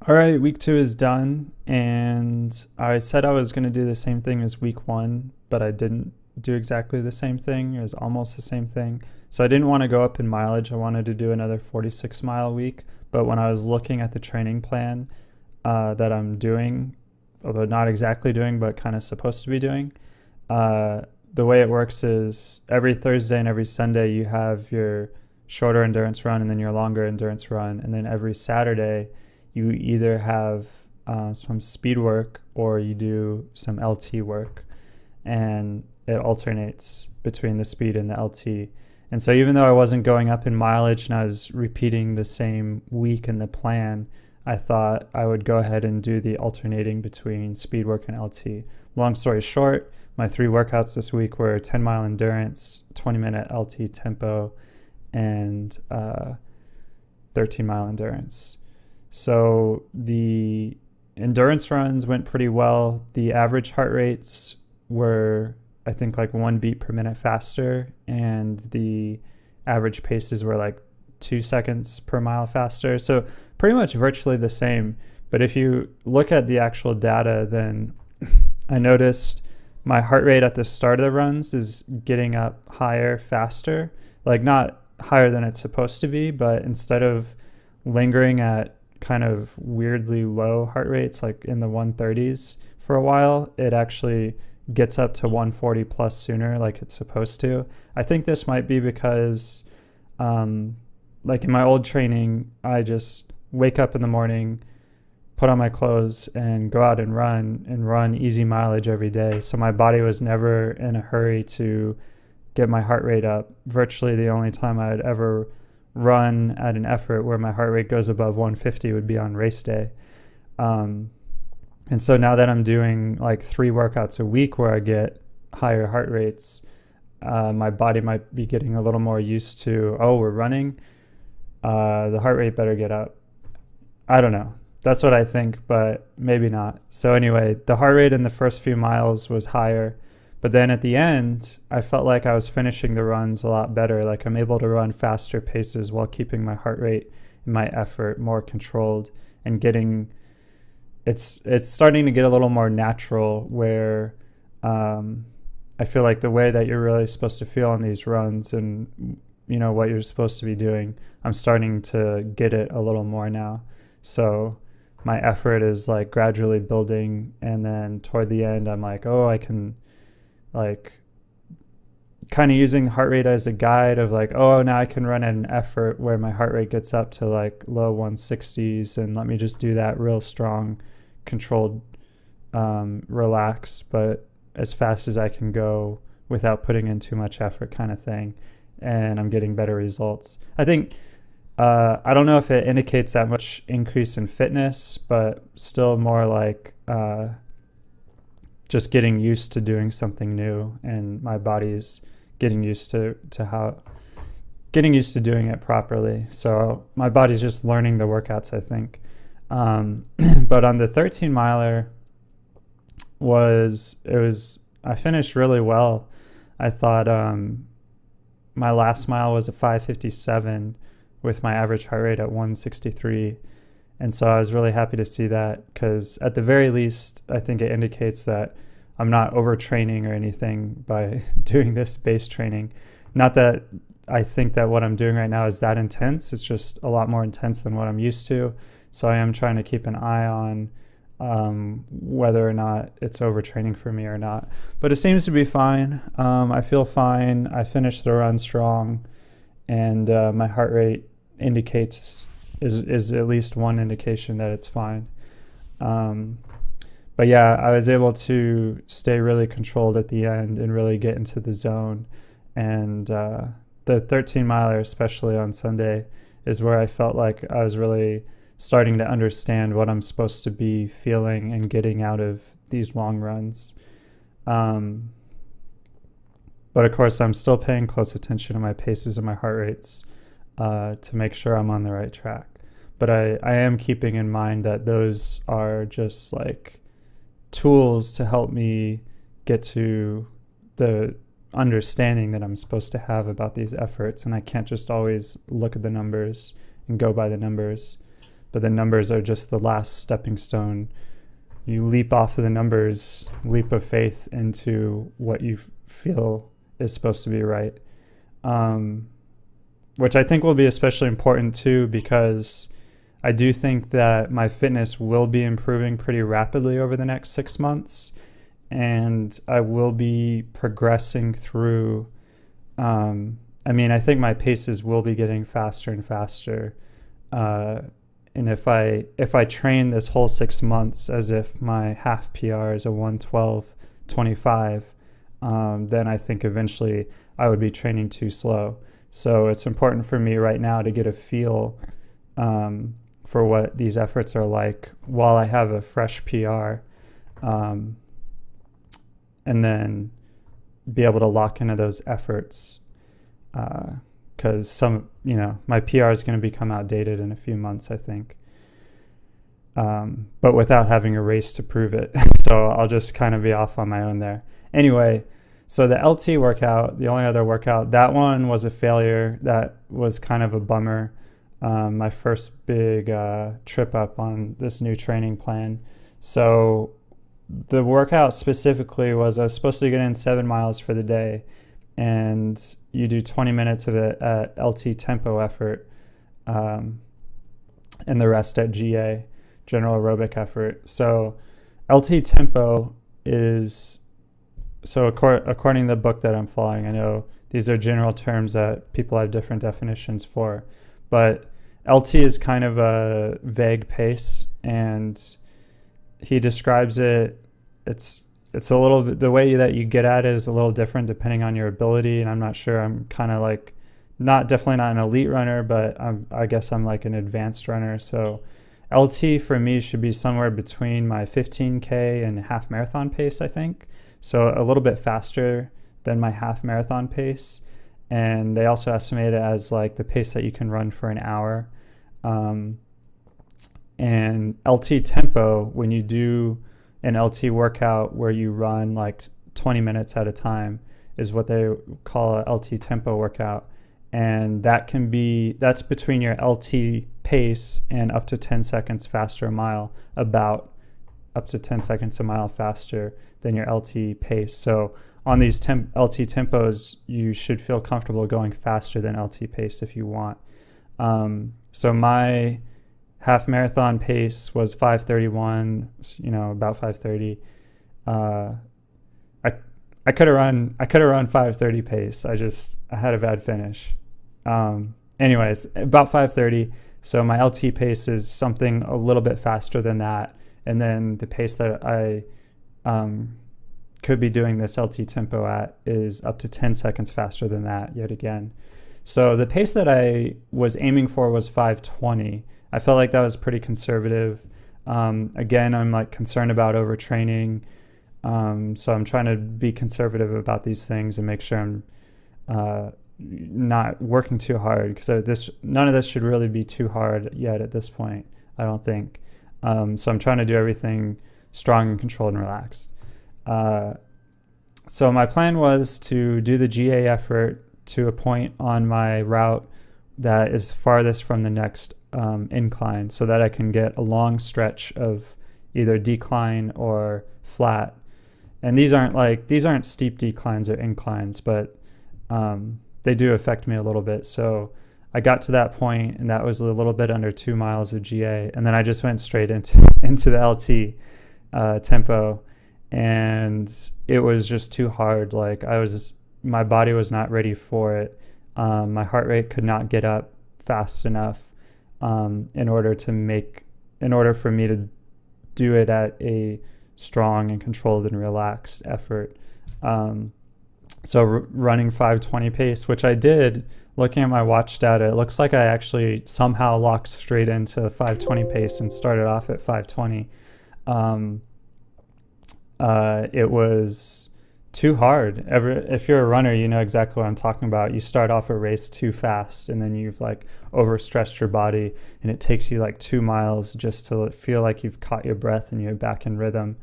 All right, week 2 is done, and I said I was going to do the same thing as week 1, but I didn't do exactly the same thing. It was almost the same thing. So I didn't want to go up in mileage. I wanted to do another 46-mile week, but when I was looking at the training plan that I'm doing, although not exactly doing, but kind of supposed to be doing, the way it works is every Thursday and every Sunday you have your shorter endurance run and then your longer endurance run, and then every Saturday you either have some speed work or you do some LT work, and it alternates between the speed and the LT. And so even though I wasn't going up in mileage and I was repeating the same week in the plan, I thought I would go ahead and do the alternating between speed work and LT. Long story short, my 3 workouts this week were 10-mile endurance, 20-minute LT tempo, and 13-mile endurance. So the endurance runs went pretty well. The average heart rates were, I think, like 1 beat per minute faster, and the average paces were like 2 seconds per mile faster. So pretty much virtually the same. But if you look at the actual data, then I noticed my heart rate at the start of the runs is getting up higher, faster, like not higher than it's supposed to be, but instead of lingering at kind of weirdly low heart rates, like in the 130s for a while, it actually gets up to 140 plus sooner, like it's supposed to. I think this might be because, like in my old training, I just wake up in the morning, put on my clothes, and go out and run easy mileage every day. So my body was never in a hurry to get my heart rate up. Virtually the only time I'd ever run at an effort where my heart rate goes above 150 would be on race day. And so now that I'm doing like 3 workouts a week where I get higher heart rates, my body might be getting a little more used to, oh, we're running, the heart rate better get up. I don't know. That's what I think, but maybe not. So anyway, the heart rate in the first few miles was higher, but then at the end, I felt like I was finishing the runs a lot better. Like I'm able to run faster paces while keeping my heart rate and my effort more controlled, and it's starting to get a little more natural, where I feel like the way that you're really supposed to feel on these runs and what you're supposed to be doing, I'm starting to get it a little more now. So my effort is like gradually building, and then toward the end I'm like, oh, I can like kind of using heart rate as a guide of like, oh, now I can run at an effort where my heart rate gets up to like low 160s, and let me just do that real strong, controlled, relaxed, but as fast as I can go without putting in too much effort kind of thing. And I'm getting better results. I think, I don't know if it indicates that much increase in fitness, but still more like just getting used to doing something new, and my body's getting used to doing it properly. So my body's just learning the workouts, I think. But on the 13 miler I finished really well. I thought my last mile was a 5:57 with my average heart rate at 163. And so I was really happy to see that, because at the very least, I think it indicates that I'm not overtraining or anything by doing this base training. Not that I think that what I'm doing right now is that intense. It's just a lot more intense than what I'm used to. So I am trying to keep an eye on whether or not it's overtraining for me or not. But it seems to be fine. I feel fine. I finished the run strong, and my heart rate is at least one indication that it's fine. But yeah, I was able to stay really controlled at the end and really get into the zone. And the 13 miler, especially on Sunday, is where I felt like I was really starting to understand what I'm supposed to be feeling and getting out of these long runs. But of course, I'm still paying close attention to my paces and my heart rates to make sure I'm on the right track. But I am keeping in mind that those are just like tools to help me get to the understanding that I'm supposed to have about these efforts, and I can't just always look at the numbers and go by the numbers. but the numbers are just the last stepping stone. You leap off of the numbers, leap of faith into what you feel is supposed to be right. Which I think will be especially important too, because I do think that my fitness will be improving pretty rapidly over the next 6 months, and I will be progressing through. I think my paces will be getting faster and faster. And if I train this whole 6 months as if my half PR is a 1:12:25, then I think eventually I would be training too slow. So it's important for me right now to get a feel for what these efforts are like while I have a fresh PR, and then be able to lock into those efforts, because my PR is going to become outdated in a few months, I think, but without having a race to prove it. So I'll just kind of be off on my own there. Anyway, so the LT workout, the only other workout, that one was a failure. That was kind of a bummer. My first big trip up on this new training plan. So the workout specifically was I was supposed to get in 7 miles for the day, and you do 20 minutes of it at LT tempo effort, and the rest at GA, general aerobic effort. So LT tempo is, so according to the book that I'm following, I know these are general terms that people have different definitions for, but LT is kind of a vague pace, and he describes it, it's a little bit, the way that you get at it is a little different depending on your ability, and I'm not sure, I'm kind of like, definitely not an elite runner, but I guess I'm like an advanced runner. So LT for me should be somewhere between my 15K and half marathon pace, I think. So a little bit faster than my half marathon pace. And they also estimate it as like the pace that you can run for an hour. And LT tempo, when you do an LT workout where you run like 20 minutes at a time, is what they call a LT tempo workout. And that's between your LT pace and up to 10 seconds faster a mile, about up to 10 seconds a mile faster than your LT pace. So on these LT tempos, you should feel comfortable going faster than LT pace if you want. So my half marathon pace was 5:31, about 5:30. I could have run 5:30 pace. I had a bad finish. Anyways, about 5:30. So my LT pace is something a little bit faster than that. And then the pace that I could be doing this LT tempo at is up to 10 seconds faster than that yet again. So the pace that I was aiming for was 5:20. I felt like that was pretty conservative. Again, I'm like concerned about overtraining. So I'm trying to be conservative about these things and make sure I'm not working too hard, because none of this should really be too hard yet at this point, I don't think. So I'm trying to do everything strong and controlled and relaxed. So my plan was to do the GA effort to a point on my route that is farthest from the next incline, so that I can get a long stretch of either decline or flat. And these aren't steep declines or inclines, but they do affect me a little bit. So I got to that point, and that was a little bit under 2 miles of GA, and then I just went straight into the LT tempo, and it was just too hard. Like my body was not ready for it. My heart rate could not get up fast enough in order for me to do it at a strong and controlled and relaxed effort. So running 5:20 pace, which I did. Looking at my watch data, it looks like I actually somehow locked straight into 5:20 pace and started off at 5:20. It was too hard. If you're a runner, you know exactly what I'm talking about. You start off a race too fast, and then you've like overstressed your body, and it takes you like 2 miles just to feel like you've caught your breath and you're back in rhythm.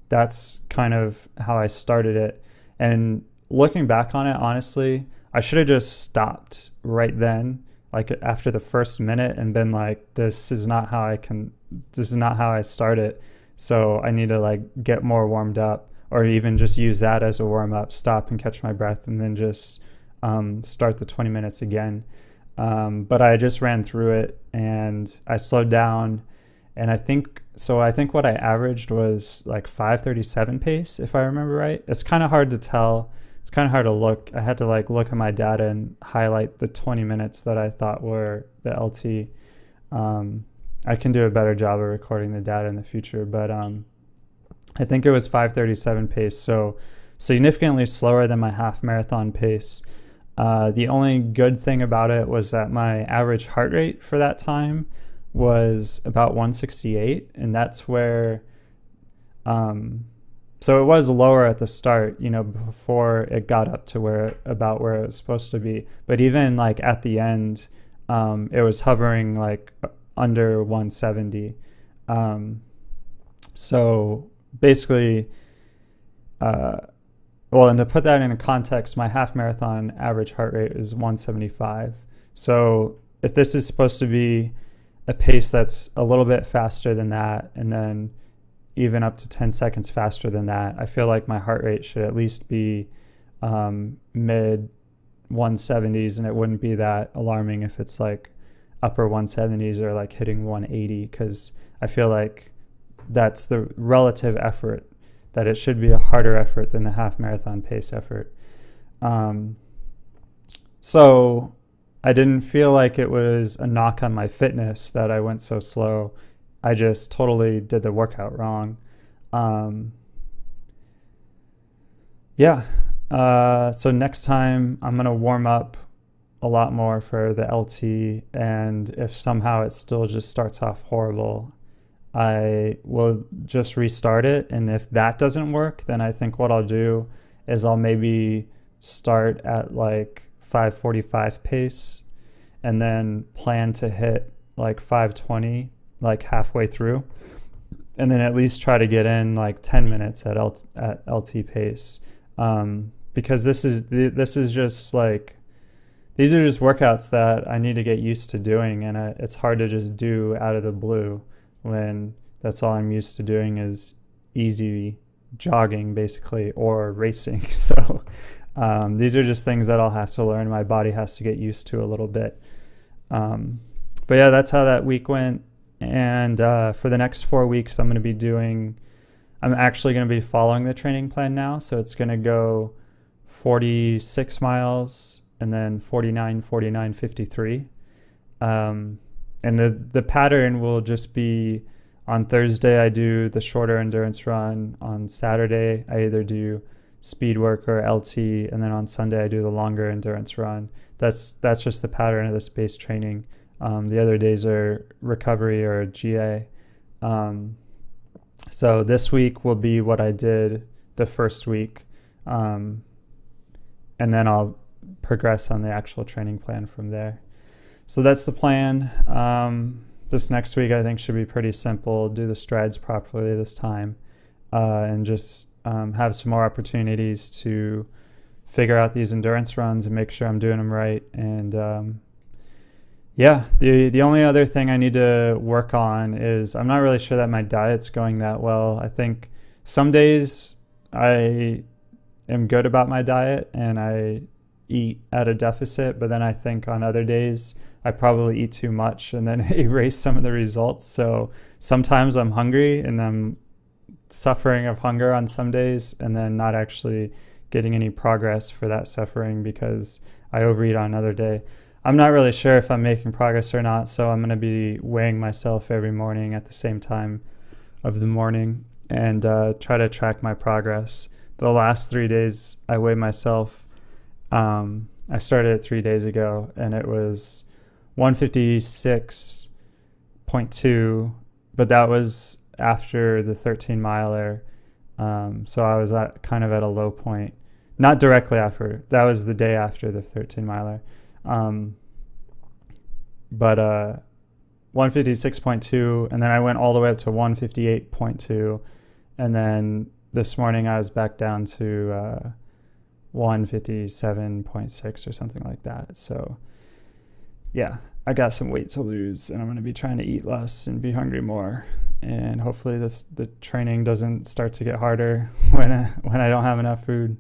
That's kind of how I started it. And looking back on it, honestly, I should have just stopped right then like after the first minute and been like, this is not how I start it. So I need to like get more warmed up, or even just use that as a warm up, stop and catch my breath, and then just start the 20 minutes again. But I just ran through it and I slowed down. And I think what I averaged was like 5:37 pace, if I remember right. It's kind of hard to tell. It's kind of hard to look. I had to like look at my data and highlight the 20 minutes that I thought were the LT. I can do a better job of recording the data in the future, but I think it was 5:37 pace, so significantly slower than my half marathon pace. The only good thing about it was that my average heart rate for that time was about 168, and that's where so it was lower at the start, before it got up to where it was supposed to be. But even like at the end, it was hovering like under 170. So basically, and to put that into context, my half marathon average heart rate is 175. So if this is supposed to be a pace that's a little bit faster than that, and then even up to 10 seconds faster than that, I feel like my heart rate should at least be mid 170s, and it wouldn't be that alarming if it's like upper 170s or like hitting 180, because I feel like that's the relative effort, that it should be a harder effort than the half marathon pace effort. So I didn't feel like it was a knock on my fitness that I went so slow. I just totally did the workout wrong. So next time I'm going to warm up a lot more for the LT, and if somehow it still just starts off horrible, I will just restart it. And if that doesn't work, then I think what I'll do is I'll maybe start at like 5:45 pace and then plan to hit like 5:20 like halfway through, and then at least try to get in like 10 minutes at LT pace, because this is just like, these are just workouts that I need to get used to doing, and it's hard to just do out of the blue when that's all I'm used to doing is easy jogging basically, or racing. So these are just things that I'll have to learn. My body has to get used to a little bit. But yeah, that's how that week went. And for the next 4 weeks, I'm actually going to be following the training plan now. So it's going to go 46 miles and then 49, 49, 53. And the pattern will just be, on Thursday I do the shorter endurance run. On Saturday I either do speed work or LT, and then on Sunday I do the longer endurance run. That's just the pattern of this base training. The other days are recovery or GA. So this week will be what I did the first week, and then I'll progress on the actual training plan from there. So that's the plan. This next week I think should be pretty simple. Do the strides properly this time, and just have some more opportunities to figure out these endurance runs and make sure I'm doing them right. And the only other thing I need to work on is, I'm not really sure that my diet's going that well. I think some days I am good about my diet and I eat at a deficit, but then I think on other days I probably eat too much and then erase some of the results. So sometimes I'm hungry and I'm suffering of hunger on some days, and then not actually getting any progress for that suffering because I overeat on another day. I'm not really sure if I'm making progress or not, so I'm going to be weighing myself every morning at the same time of the morning and try to track my progress. The last 3 days I weighed myself. I started it 3 days ago, and it was 156.2, but that was after the 13 miler. So I was kind of at a low point, not directly after, that was the day after the 13 miler. But 156.2, and then I went all the way up to 158.2, and then this morning I was back down to 157.6 or something like that. So yeah, I got some weight to lose, and I'm going to be trying to eat less and be hungry more. And hopefully the training doesn't start to get harder when I don't have enough food.